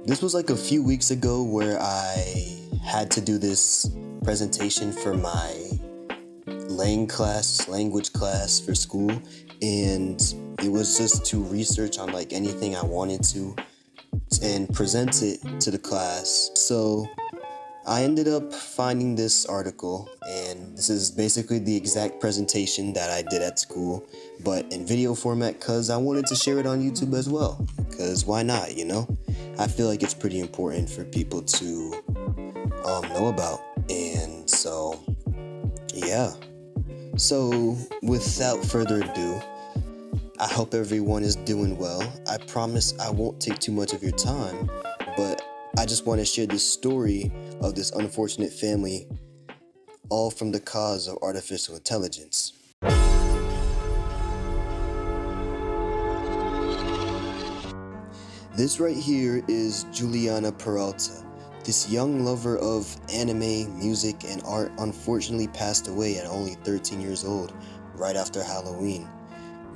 This was like a few weeks ago where I had to do this presentation for my language class for school, and it was just to research on like anything I wanted to and present it to the class. So I ended up finding this article, and this is basically the exact presentation that I did at school, but in video format because I wanted to share it on YouTube as well. Because why not, you know? I feel like it's pretty important for people to know about. And so, yeah. So, without further ado, I hope everyone is doing well. I promise I won't take too much of your time, but I just want to share this story of this unfortunate family, all from the cause of artificial intelligence. This right here is Juliana Peralta. This young lover of anime, music, and art unfortunately passed away at only 13 years old, right after Halloween.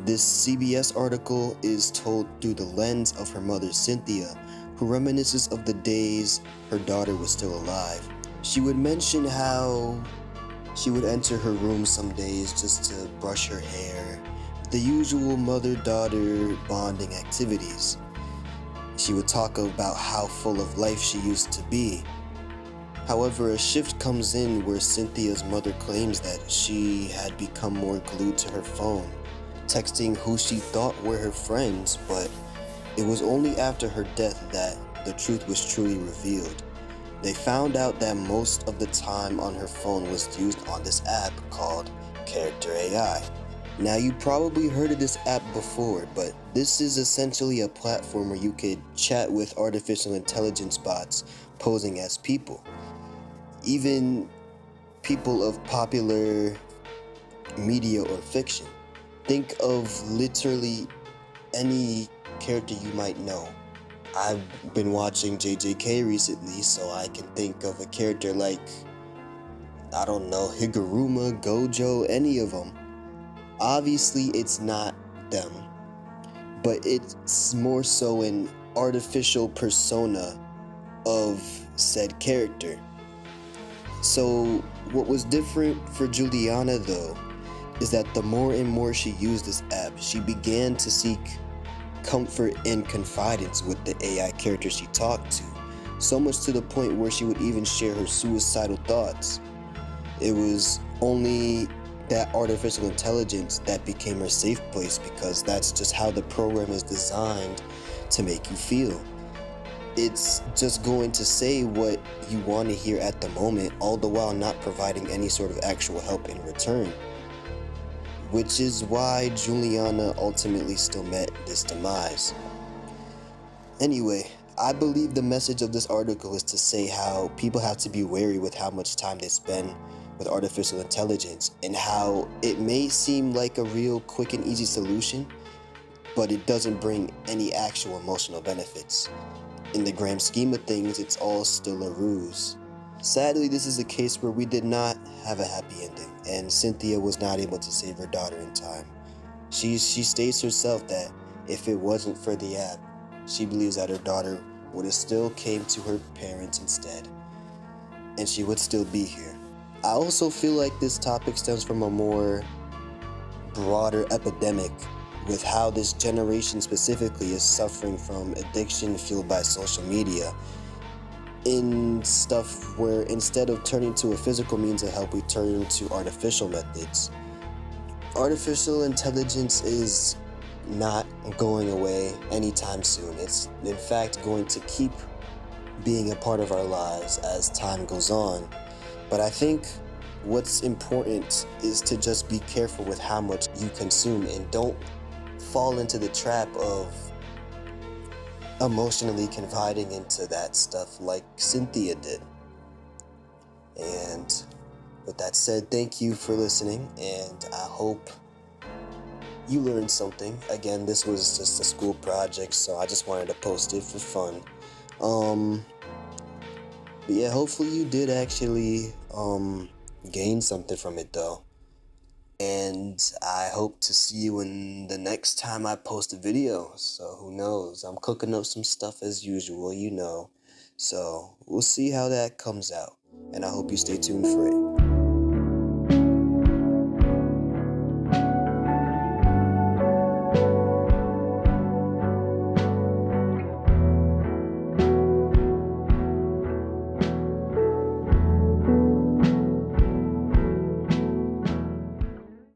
This CBS article is told through the lens of her mother Cynthia, who reminisces of the days her daughter was still alive. She would mention how she would enter her room some days just to brush her hair, the usual mother-daughter bonding activities. She would talk about how full of life she used to be. However, a shift comes in where Cynthia's mother claims that she had become more glued to her phone, texting who she thought were her friends, but it was only after her death that the truth was truly revealed. They found out that most of the time on her phone was used on this app called Character AI. Now, you probably heard of this app before, but this is essentially a platform where you could chat with artificial intelligence bots posing as people. Even people of popular media or fiction. Think of literally any character you might know. I've been watching JJK recently, so I can think of a character like, I don't know, Higuruma, Gojo, any of them. Obviously, it's not them, but it's more so an artificial persona of said character. So, what was different for Juliana, though, is that the more and more she used this app, she began to seek comfort and confidence with the AI character she talked to, so much to the point where she would even share her suicidal thoughts. It was only that artificial intelligence that became her safe place, because that's just how the program is designed to make you feel. It's just going to say what you want to hear at the moment, all the while not providing any sort of actual help in return. Which is why Juliana ultimately still met this demise. Anyway, I believe the message of this article is to say how people have to be wary with how much time they spend with artificial intelligence, and how it may seem like a real quick and easy solution, but it doesn't bring any actual emotional benefits. In the grand scheme of things, it's all still a ruse. Sadly, this is a case where we did not have a happy ending, and Cynthia was not able to save her daughter in time. She states herself that if it wasn't for the app, she believes that her daughter would have still came to her parents instead, and she would still be here. I also feel like this topic stems from a more broader epidemic with how this generation specifically is suffering from addiction fueled by social media, in stuff where instead of turning to a physical means of help, we turn to artificial methods. Artificial intelligence is not going away anytime soon. It's in fact going to keep being a part of our lives as time goes on. But I think what's important is to just be careful with how much you consume, and don't fall into the trap of emotionally confiding into that stuff like Cynthia did. And with that said, thank you for listening, and I hope you learned something. Again, this was just a school project, so I just wanted to post it for fun. But yeah, hopefully you did actually gain something from it though. And I hope to see you in the next time I post a video. So who knows? I'm cooking up some stuff as usual, you know. So we'll see how that comes out. And I hope you stay tuned for it.